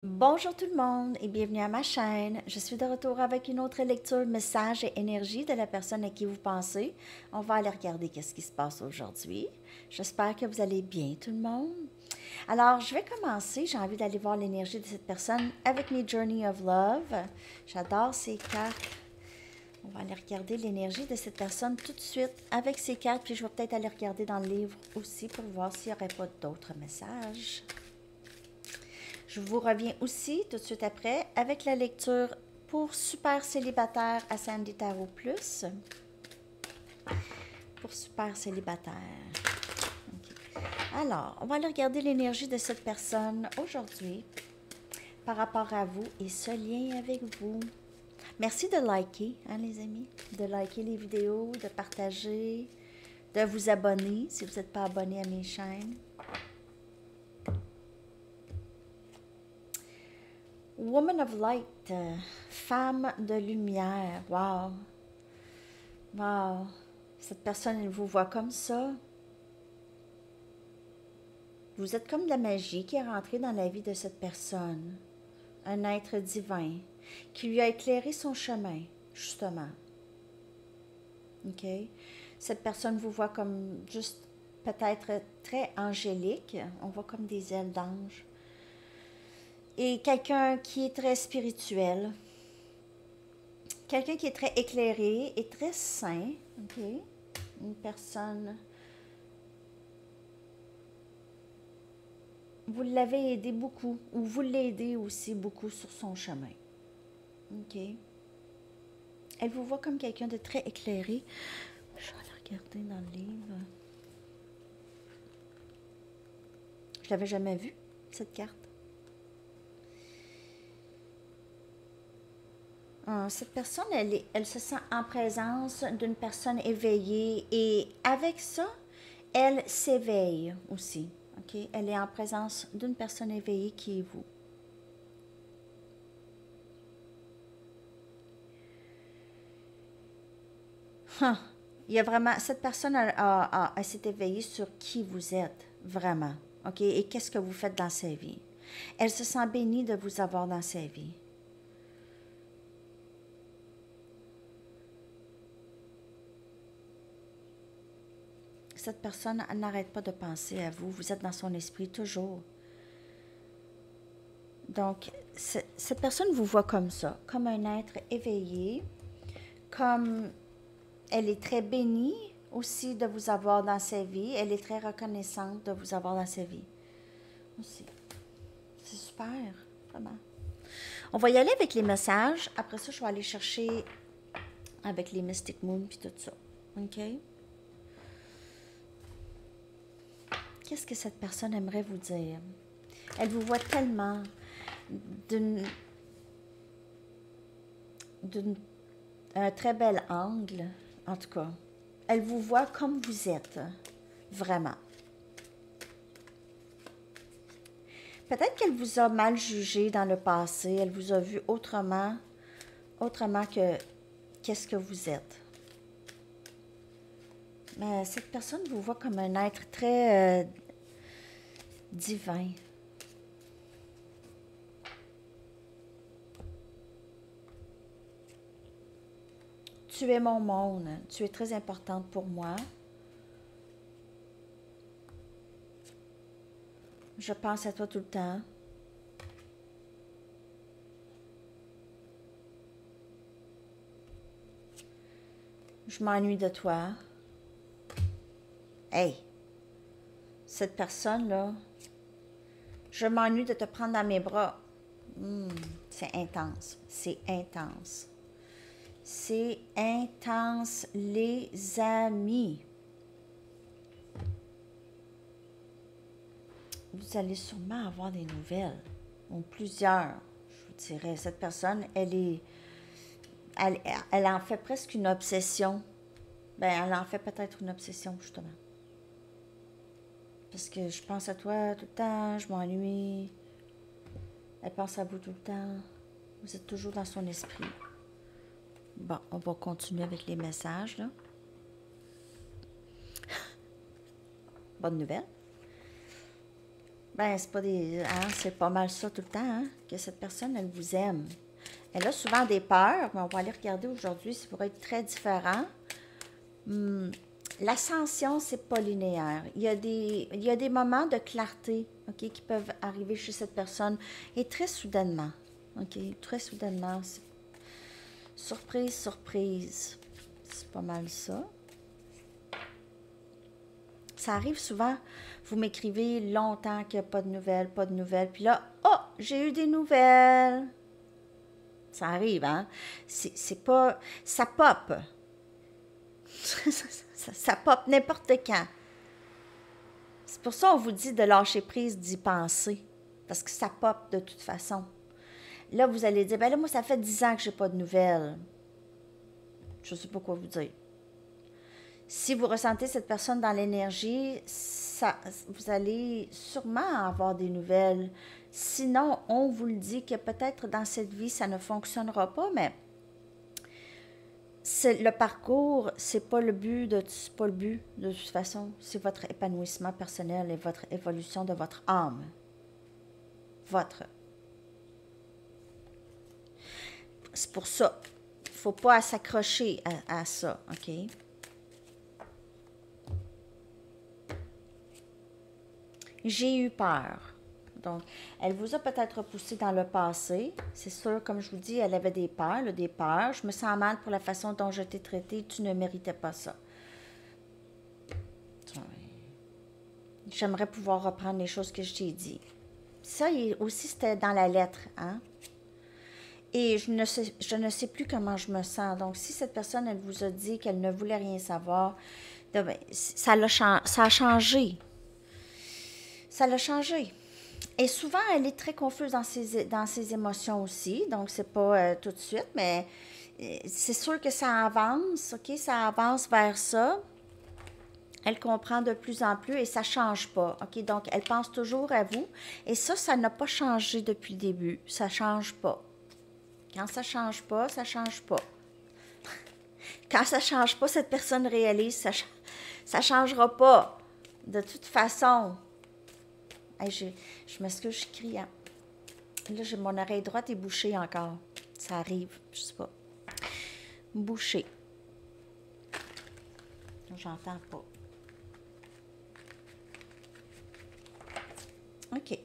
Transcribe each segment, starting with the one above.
Bonjour tout le monde et bienvenue à ma chaîne. Je suis de retour avec une autre lecture, message et énergie de la personne à qui vous pensez. On va aller regarder qu'est-ce qui se passe aujourd'hui. J'espère que vous allez bien tout le monde. Alors, je vais commencer. J'ai envie d'aller voir l'énergie de cette personne avec mes Journey of Love. J'adore ces cartes. On va aller regarder l'énergie de cette personne tout de suite avec ces cartes, puis je vais peut-être aller regarder dans le livre aussi pour voir s'il n'y aurait pas d'autres messages. Je vous reviens aussi tout de suite après avec la lecture pour Super Célibataire à Sandy Tarot Plus. Pour Super Célibataire. Okay. Alors, on va aller regarder l'énergie de cette personne aujourd'hui par rapport à vous et ce lien avec vous. Merci de liker, hein, les amis, de liker les vidéos, de partager, de vous abonner si vous n'êtes pas abonné à mes chaînes. Woman of Light, femme de lumière, wow, wow, cette personne, elle vous voit comme ça. Vous êtes comme de la magie qui est rentrée dans la vie de cette personne, un être divin qui lui a éclairé son chemin, justement. OK? Cette personne vous voit comme juste peut-être très angélique, on voit comme des ailes d'ange. Et quelqu'un qui est très spirituel, quelqu'un qui est très éclairé et très sain, ok? Une personne, vous l'avez aidé beaucoup, ou vous l'aidez aussi beaucoup sur son chemin, ok? Elle vous voit comme quelqu'un de très éclairé. Je vais aller regarder dans le livre. Je l'avais jamais vue, cette carte. Cette personne, elle se sent en présence d'une personne éveillée et avec ça, elle s'éveille aussi. Okay? Elle est en présence d'une personne éveillée qui est vous. Huh. Il y a vraiment, cette personne elle s'est éveillée sur qui vous êtes, vraiment. OK? Et qu'est-ce que vous faites dans sa vie. Elle se sent bénie de vous avoir dans sa vie. Cette personne n'arrête pas de penser à vous. Vous êtes dans son esprit toujours. Donc, cette personne vous voit comme ça, comme un être éveillé, comme elle est très bénie aussi de vous avoir dans sa vie. Elle est très reconnaissante de vous avoir dans sa vie aussi. C'est super, vraiment. On va y aller avec les messages. Après ça, je vais aller chercher avec les Mystic Moon puis tout ça. OK? Qu'est-ce que cette personne aimerait vous dire? Elle vous voit tellement d'un très bel angle, en tout cas. Elle vous voit comme vous êtes, vraiment. Peut-être qu'elle vous a mal jugé dans le passé, elle vous a vu autrement que qu'est-ce que vous êtes. Mais cette personne vous voit comme un être très divin. Tu es mon monde, tu es très importante pour moi. Je pense à toi tout le temps. Je m'ennuie de toi. Hey, cette personne-là, je m'ennuie de te prendre dans mes bras. C'est intense, c'est intense. C'est intense, les amis. Vous allez sûrement avoir des nouvelles, ou plusieurs, je vous dirais. Cette personne, elle en fait presque une obsession. Ben, elle en fait peut-être une obsession, justement. Parce que je pense à toi tout le temps, je m'ennuie. Elle pense à vous tout le temps. Vous êtes toujours dans son esprit. Bon, on va continuer avec les messages, là. Bonne nouvelle. Ben, c'est pas des. Hein, c'est pas mal ça tout le temps, hein, que cette personne, elle vous aime. Elle a souvent des peurs, mais on va aller regarder aujourd'hui, ça pourrait être très différent. L'ascension, c'est pas linéaire. Il y a des moments de clarté, OK, qui peuvent arriver chez cette personne, et très soudainement. OK, très soudainement. Surprise, surprise. C'est pas mal ça. Ça arrive souvent, vous m'écrivez longtemps qu'il n'y a pas de nouvelles, pas de nouvelles. Puis là, oh, j'ai eu des nouvelles. Ça arrive, hein? C'est pas... Ça pop. Ça pop n'importe quand. C'est pour ça qu'on vous dit de lâcher prise, d'y penser. Parce que ça pop de toute façon. Là, vous allez dire, ben là, moi, ça fait 10 ans que j'ai pas de nouvelles. Je ne sais pas quoi vous dire. Si vous ressentez cette personne dans l'énergie, vous allez sûrement avoir des nouvelles. Sinon, on vous le dit que peut-être dans cette vie, ça ne fonctionnera pas, mais le parcours, c'est pas le but de toute façon. C'est votre épanouissement personnel et votre évolution de votre âme. C'est pour ça. Il ne faut pas s'accrocher à ça, OK? J'ai eu peur. Donc, elle vous a peut-être repoussé dans le passé. C'est sûr, comme je vous dis, elle avait des peurs, des peurs. Je me sens mal pour la façon dont je t'ai traité. Tu ne méritais pas ça. J'aimerais pouvoir reprendre les choses que je t'ai dit. Ça aussi, c'était dans la lettre, hein? Et je ne sais plus comment je me sens. Donc, si cette personne, elle vous a dit qu'elle ne voulait rien savoir, ça a changé. Ça l'a changé. Et souvent, elle est très confuse dans ses émotions aussi. Donc, c'est pas tout de suite, mais c'est sûr que ça avance, OK? Ça avance vers ça. Elle comprend de plus en plus et ça ne change pas, OK? Donc, elle pense toujours à vous. Et ça n'a pas changé depuis le début. Ça ne change pas. Quand ça ne change pas, ça ne change pas. Quand ça ne change pas, cette personne réalise, ça ne changera pas. De toute façon... Hey, je m'excuse, je crie. Hein? Là, mon oreille droite est bouchée encore. Ça arrive, je sais pas. Bouchée. J'entends pas. OK.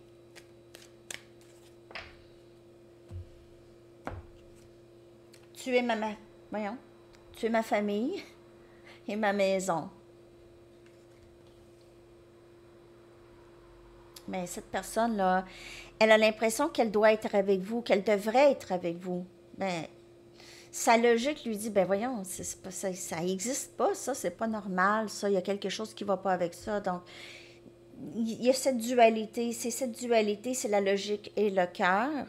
Tu es Voyons. Tu es ma famille et ma maison. Mais cette personne-là, elle a l'impression qu'elle doit être avec vous, qu'elle devrait être avec vous. Mais sa logique lui dit, ben voyons, ça n'existe pas, ça, c'est pas normal, ça, il y a quelque chose qui ne va pas avec ça. Donc, il y a cette dualité, c'est la logique et le cœur,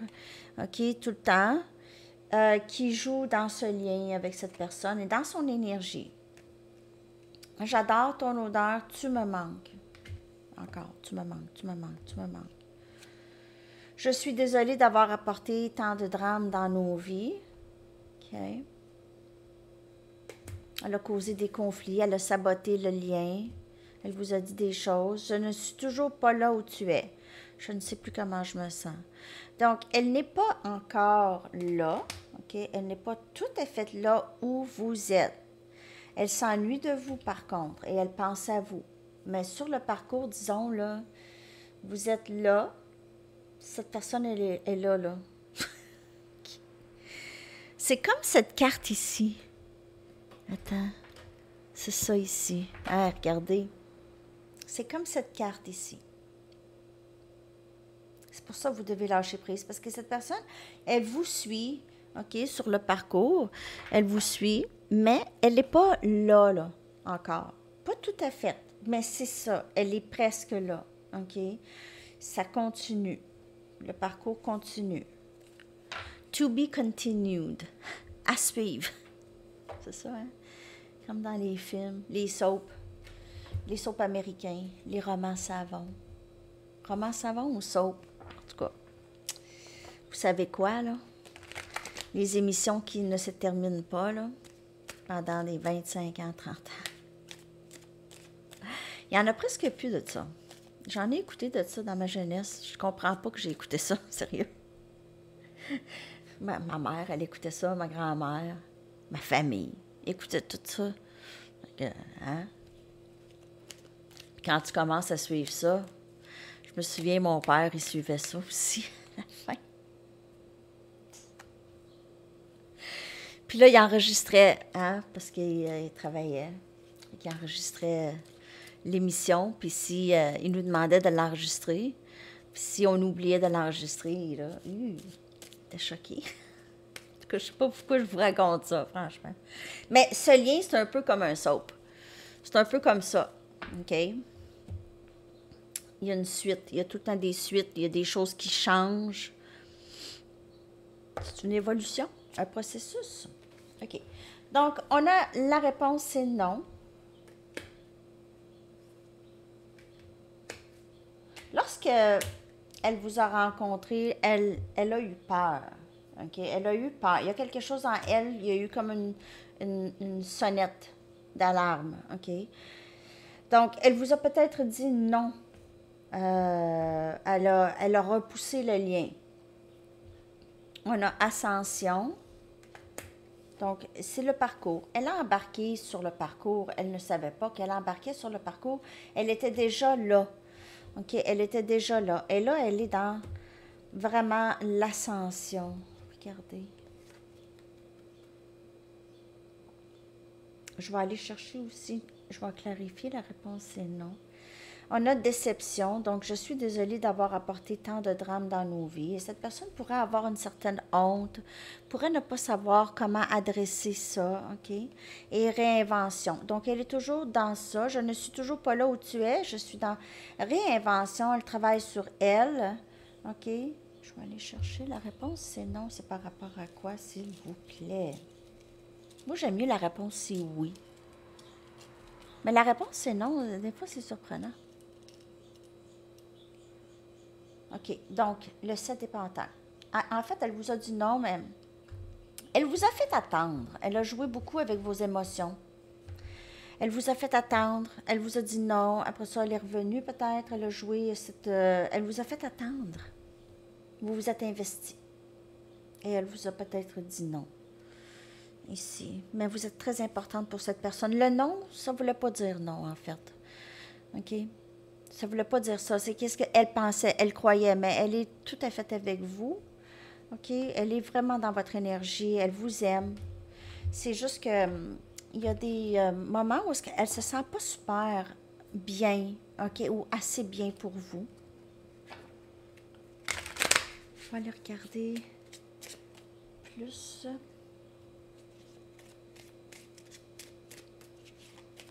OK, tout le temps, qui joue dans ce lien avec cette personne et dans son énergie. J'adore ton odeur, tu me manques. Encore, tu me manques. Je suis désolée d'avoir apporté tant de drames dans nos vies. OK. Elle a causé des conflits, elle a saboté le lien. Elle vous a dit des choses. Je ne suis toujours pas là où tu es. Je ne sais plus comment je me sens. Donc, elle n'est pas encore là. OK. Elle n'est pas tout à fait là où vous êtes. Elle s'ennuie de vous, par contre, et elle pense à vous. Mais sur le parcours, disons, là, vous êtes là, cette personne, elle est là, là. C'est comme cette carte ici. Attends, c'est ça ici. Ah, regardez. C'est comme cette carte ici. C'est pour ça que vous devez lâcher prise, parce que cette personne, elle vous suit, OK, sur le parcours, elle vous suit, mais elle n'est pas là, là, encore. Pas tout à fait. Mais c'est ça, elle est presque là, OK? Ça continue. Le parcours continue. To be continued. À suivre. C'est ça, hein? Comme dans les films, les soaps américains, les romans savons. Romans savons ou soap? En tout cas, vous savez quoi, là? Les émissions qui ne se terminent pas, là, pendant les 25 ans, 30 ans. Il n'y en a presque plus de ça. J'en ai écouté de ça dans ma jeunesse. Je comprends pas que j'ai écouté ça, sérieux. Ma mère, elle écoutait ça, ma grand-mère, ma famille écoutait tout ça. Hein? Puis quand tu commences à suivre ça, je me souviens, mon père, il suivait ça aussi, à la fin. Puis là, il enregistrait, hein, parce qu'il travaillait. Il enregistrait l'émission, puis si il nous demandait de l'enregistrer, puis si on oubliait de l'enregistrer, là, il était choqué. En tout cas, je sais pas pourquoi je vous raconte ça, franchement. Mais ce lien, c'est un peu comme un soap. C'est un peu comme ça, OK? Il y a une suite, il y a tout le temps des suites, il y a des choses qui changent. C'est une évolution, un processus. OK. Donc, on a la réponse, c'est non. Lorsque elle vous a rencontré, elle a eu peur. OK? Elle a eu peur. Il y a quelque chose en elle, il y a eu comme une sonnette d'alarme. OK? Donc, elle vous a peut-être dit non. Elle a repoussé le lien. On a ascension. Donc, c'est le parcours. Elle a embarqué sur le parcours. Elle ne savait pas qu'elle embarquait sur le parcours. Elle était déjà là. OK? Elle était déjà là. Et là, elle est dans vraiment l'ascension. Regardez. Je vais aller chercher aussi. Je vais clarifier. La réponse, c'est non. On a déception, donc je suis désolée d'avoir apporté tant de drames dans nos vies. Et cette personne pourrait avoir une certaine honte, pourrait ne pas savoir comment adresser ça, OK? Et réinvention. Donc, elle est toujours dans ça. Je ne suis toujours pas là où tu es. Je suis dans réinvention. Elle travaille sur elle, OK? Je vais aller chercher. La réponse, c'est non. C'est par rapport à quoi, s'il vous plaît? Moi, j'aime mieux la réponse, c'est oui. Mais la réponse, c'est non. Des fois, c'est surprenant. OK. Donc, le 7 des Pentacle. En fait, elle vous a dit non, mais elle vous a fait attendre. Elle a joué beaucoup avec vos émotions. Elle vous a fait attendre. Elle vous a dit non. Après ça, elle est revenue peut-être. Elle a joué cette... elle vous a fait attendre. Vous vous êtes investi. Et elle vous a peut-être dit non. Ici. Mais vous êtes très importante pour cette personne. Le non, ça ne voulait pas dire non, en fait. OK? Ça ne voulait pas dire ça. C'est qu'est-ce qu'elle pensait, elle croyait, mais elle est tout à fait avec vous. OK? Elle est vraiment dans votre énergie. Elle vous aime. C'est juste que il y a des moments où elle ne se sent pas super bien, OK? Ou assez bien pour vous. Je vais aller regarder plus.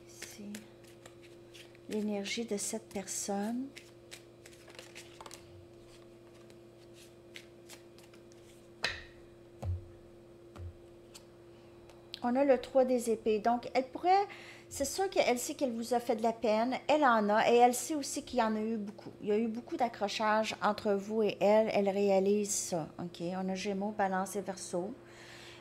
Ici. L'énergie de cette personne. On a le 3 des épées. Donc, elle pourrait... C'est sûr qu'elle sait qu'elle vous a fait de la peine. Elle en a. Et elle sait aussi qu'il y en a eu beaucoup. Il y a eu beaucoup d'accrochages entre vous et elle. Elle réalise ça. OK? On a Gémeaux, Balance et Verseau.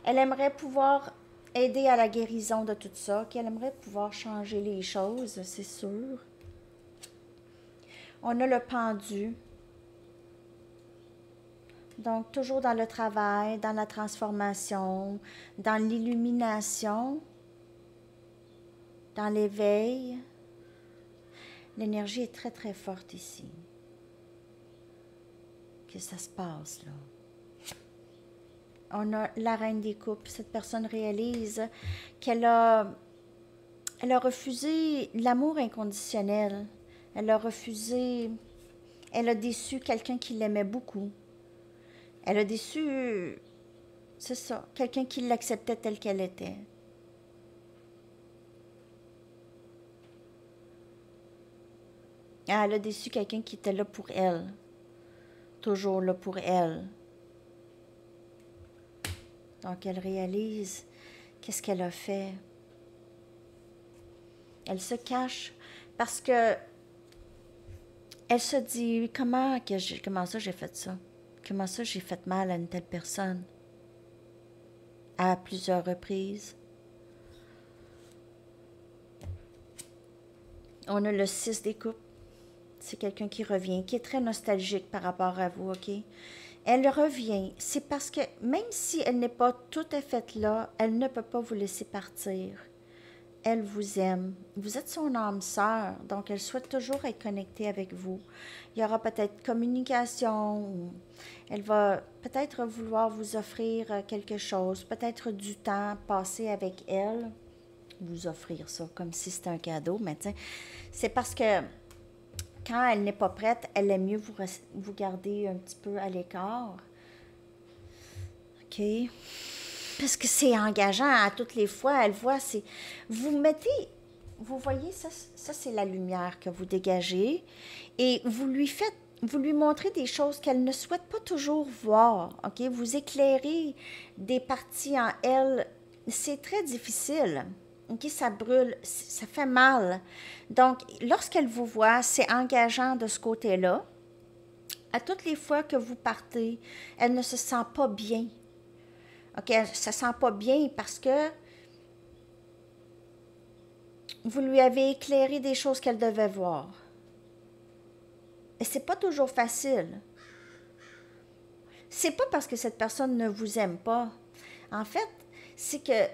Elle aimerait pouvoir aider à la guérison de tout ça. Qu'elle aimerait pouvoir changer les choses, c'est sûr. On a le Pendu. Donc, toujours dans le travail, dans la transformation, dans l'illumination, dans l'éveil. L'énergie est très, très forte ici. Que ça se passe, là. On a la reine des coupes. Cette personne réalise qu'elle a refusé l'amour inconditionnel. Elle a refusé, elle a déçu quelqu'un qui l'aimait beaucoup. Elle a déçu, c'est ça, quelqu'un qui l'acceptait telle qu'elle était. Elle a déçu quelqu'un qui était là pour elle, toujours là pour elle. Donc, elle réalise qu'est-ce qu'elle a fait. Elle se cache parce que elle se dit, comment ça j'ai fait ça? Comment ça j'ai fait mal à une telle personne? À plusieurs reprises. On a le 6 des coupes. C'est quelqu'un qui revient, qui est très nostalgique par rapport à vous, OK? Elle revient. C'est parce que même si elle n'est pas tout à fait là, elle ne peut pas vous laisser partir. Elle vous aime. Vous êtes son âme sœur, donc elle souhaite toujours être connectée avec vous. Il y aura peut-être communication, ou elle va peut-être vouloir vous offrir quelque chose, peut-être du temps passé avec elle, vous offrir ça comme si c'était un cadeau, mais c'est parce que quand elle n'est pas prête, elle aime mieux vous garder un petit peu à l'écart. OK? Parce que c'est engageant à toutes les fois. Elle voit, vous mettez, vous voyez, ça c'est la lumière que vous dégagez et vous lui montrez des choses qu'elle ne souhaite pas toujours voir. OK? Vous éclairez des parties en elle. C'est très difficile. OK? Ça brûle, ça fait mal. Donc, lorsqu'elle vous voit, c'est engageant de ce côté-là. À toutes les fois que vous partez, elle ne se sent pas bien. OK, elle ne se sent pas bien parce que vous lui avez éclairé des choses qu'elle devait voir. Et c'est pas toujours facile. C'est pas parce que cette personne ne vous aime pas. En fait, c'est que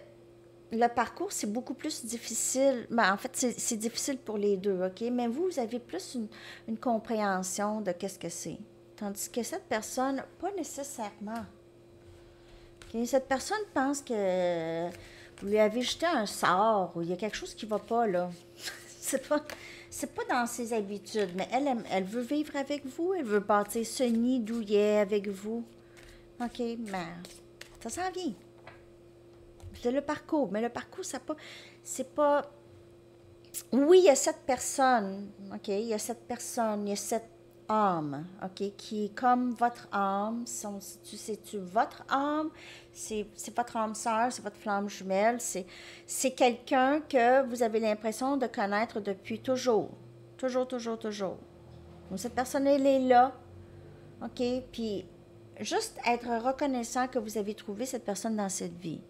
le parcours, c'est beaucoup plus difficile. Ben, en fait, c'est difficile pour les deux, OK? Mais vous avez plus une compréhension de qu'est-ce que c'est. Tandis que cette personne, pas nécessairement. Okay? Cette personne pense que vous lui avez jeté un sort ou il y a quelque chose qui ne va pas, là. c'est pas dans ses habitudes, mais elle veut vivre avec vous, elle veut bâtir ce nid douillet avec vous. OK, mais ça s'en vient. C'est le parcours, mais le parcours, c'est pas... Oui, il y a cette personne, OK, il y a cette âme, OK, qui est comme votre âme. C'est-tu votre âme? C'est votre âme sœur, c'est votre flamme jumelle. C'est quelqu'un que vous avez l'impression de connaître depuis toujours. Toujours, toujours, toujours. Donc, cette personne, elle est là, OK, puis juste être reconnaissant que vous avez trouvé cette personne dans cette vie.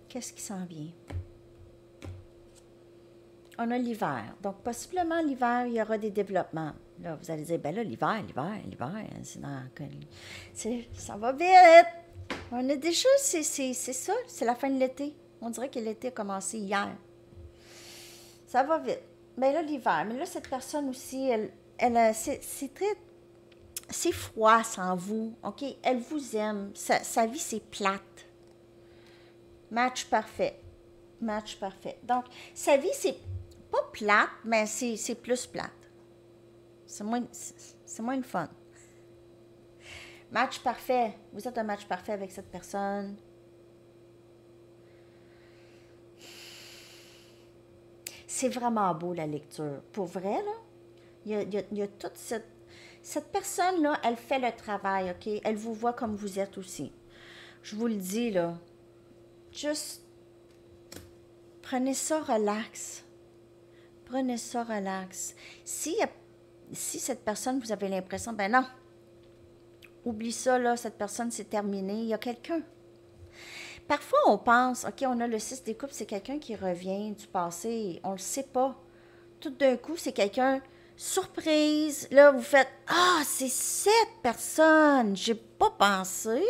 Qu'est-ce qui s'en vient? On a l'hiver. Donc, possiblement, l'hiver, il y aura des développements. Là, vous allez dire, ben là, l'hiver, c'est ça va vite. On est déjà, c'est ça, c'est la fin de l'été. On dirait que l'été a commencé hier. Ça va vite. Ben là, l'hiver. Mais là, cette personne aussi, c'est très, c'est froid sans vous, OK? Elle vous aime. Sa vie, c'est plate. Match parfait. Match parfait. Donc, sa vie, c'est pas plate, mais c'est plus plate. C'est moins le fun. Match parfait. Vous êtes un match parfait avec cette personne. C'est vraiment beau, la lecture. Pour vrai, là, il y a toute cette personne-là, elle fait le travail, OK? Elle vous voit comme vous êtes aussi. Je vous le dis, là. Juste prenez ça relax. Prenez ça relax. Si cette personne, vous avez l'impression, ben non, oublie ça, là, cette personne, c'est terminé, il y a quelqu'un. Parfois, on pense, OK, on a le 6 des coupes, c'est quelqu'un qui revient du passé, on le sait pas. Tout d'un coup, c'est quelqu'un, surprise, là, vous faites, ah, c'est cette personne, j'ai pas pensé,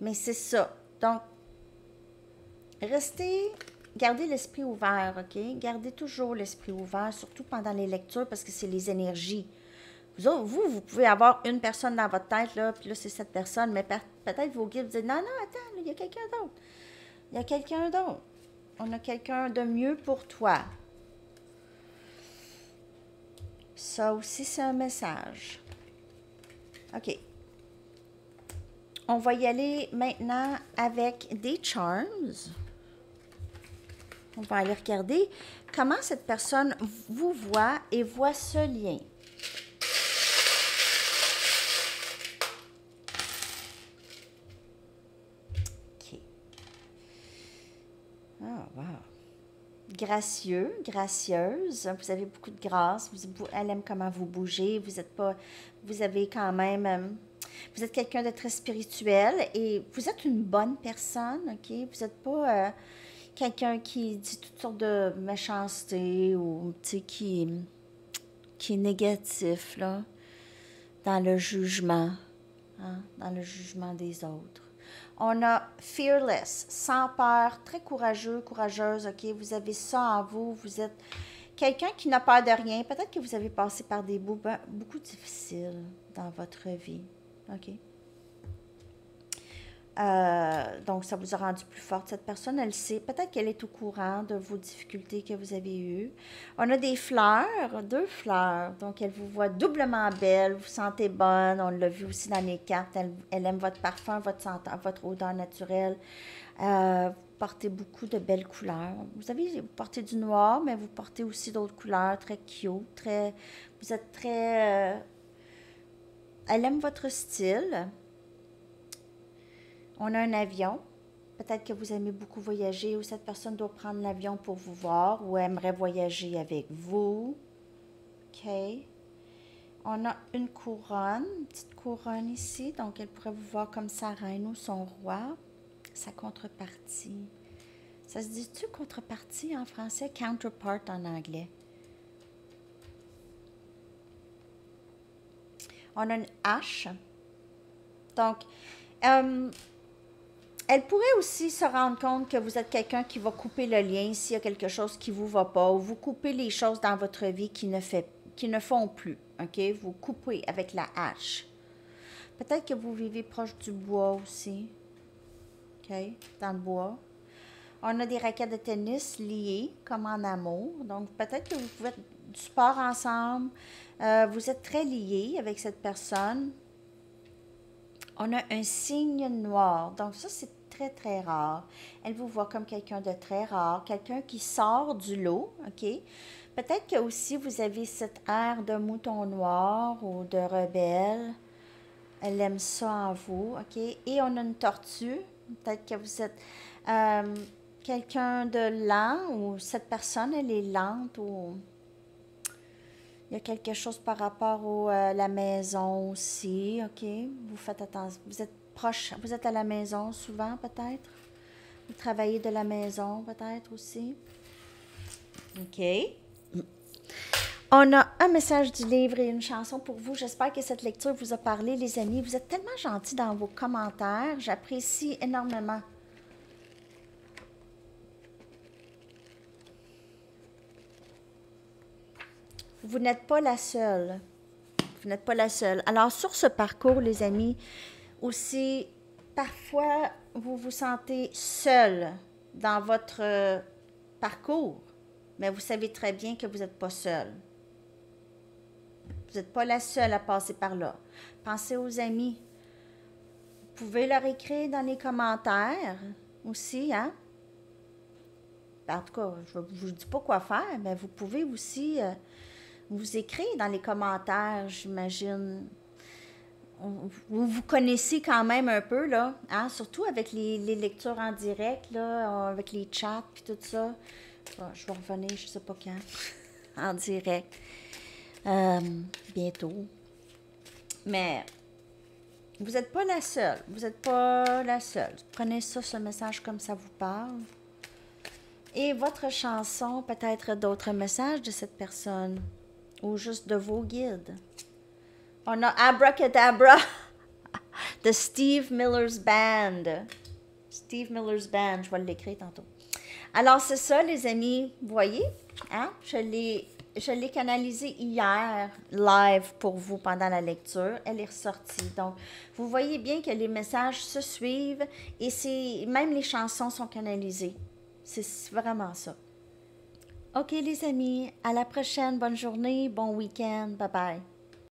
mais c'est ça. Donc, gardez l'esprit ouvert, OK? Gardez toujours l'esprit ouvert, surtout pendant les lectures, parce que c'est les énergies. Vous pouvez avoir une personne dans votre tête, là, puis là, c'est cette personne, mais peut-être vos guides vous disent, non, non, attends, il y a quelqu'un d'autre. Il y a quelqu'un d'autre. On a quelqu'un de mieux pour toi. Ça aussi, c'est un message. OK. On va y aller maintenant avec des charms. On va aller regarder comment cette personne vous voit et voit ce lien. OK. Ah, wow. gracieux, gracieuse. Vous avez beaucoup de grâce. Elle aime comment vous bougez. Vous êtes pas, vous avez quand même, vous êtes quelqu'un de très spirituel et vous êtes une bonne personne, ok? Vous n'êtes pas quelqu'un qui dit toutes sortes de méchanceté ou, tu sais, qui est négatif, là, dans le jugement, hein, dans le jugement des autres. On a fearless, sans peur, très courageux, courageuse, ok? Vous avez ça en vous, vous êtes quelqu'un qui n'a peur de rien. Peut-être que vous avez passé par des bouts beaucoup difficiles dans votre vie, ok? Donc, ça vous a rendu plus forte. Cette personne, elle sait. Peut-être qu'elle est au courant de vos difficultés que vous avez eues. On a des fleurs, 2 fleurs. Donc, elle vous voit doublement belle. Vous sentez bonne. On l'a vu aussi dans les cartes. Elle aime votre parfum, votre odeur naturelle. Vous portez beaucoup de belles couleurs. Vous portez du noir, mais vous portez aussi d'autres couleurs très cute. Vous êtes très... elle aime votre style. On a un avion. Peut-être que vous aimez beaucoup voyager ou cette personne doit prendre l'avion pour vous voir ou aimerait voyager avec vous. OK. On a une couronne, une petite couronne ici. Donc, elle pourrait vous voir comme sa reine ou son roi. Sa contrepartie. Ça se dit-tu contrepartie en français? Counterpart en anglais. On a une hache. Donc, elle pourrait aussi se rendre compte que vous êtes quelqu'un qui va couper le lien s'il y a quelque chose qui ne vous va pas, ou vous coupez les choses dans votre vie qui ne font plus, OK? Vous coupez avec la hache. Peut-être que vous vivez proche du bois aussi, OK? Dans le bois. On a des raquettes de tennis liées, comme en amour. Donc, peut-être que vous pouvez faire du sport ensemble. Vous êtes très liés avec cette personne. On a un signe noir. Donc, ça, c'est très, très rare. Elle vous voit comme quelqu'un de très rare, quelqu'un qui sort du lot, OK? Peut-être que aussi vous avez cet air de mouton noir ou de rebelle. Elle aime ça en vous, OK? Et on a une tortue. Peut-être que vous êtes quelqu'un de lent ou cette personne, elle est lente ou... Il y a quelque chose par rapport à la maison aussi, OK? Vous faites attention. Vous êtes proche, vous êtes à la maison souvent peut-être? Vous travaillez de la maison peut-être aussi? OK. On a un message du livre et une chanson pour vous. J'espère que cette lecture vous a parlé, les amis. Vous êtes tellement gentils dans vos commentaires. J'apprécie énormément. Vous n'êtes pas la seule. Vous n'êtes pas la seule. Alors, sur ce parcours, les amis, aussi, parfois, vous vous sentez seul dans votre parcours, mais vous savez très bien que vous n'êtes pas seul. Vous n'êtes pas la seule à passer par là. Pensez aux amis. Vous pouvez leur écrire dans les commentaires aussi, hein? En tout cas, je ne vous dis pas quoi faire, mais vous pouvez aussi vous écrire dans les commentaires, j'imagine. Vous connaissez quand même un peu, là, hein? Surtout avec les lectures en direct, là, avec les chats et tout ça. Bon, je vais revenir, je ne sais pas quand, en direct. Bientôt. Mais vous n'êtes pas la seule. Vous n'êtes pas la seule. Prenez ça, ce message comme ça vous parle. Et votre chanson, peut-être d'autres messages de cette personne. Ou juste de vos guides. On a Abracadabra de Steve Miller's Band. Steve Miller's Band, je vais l'écrire tantôt. Alors, c'est ça, les amis. Vous voyez, hein? Je l'ai canalisée hier, live, pour vous, pendant la lecture. Elle est ressortie. Donc, vous voyez bien que les messages se suivent et même les chansons sont canalisées. C'est vraiment ça. OK, les amis. À la prochaine. Bonne journée. Bon week-end. Bye-bye.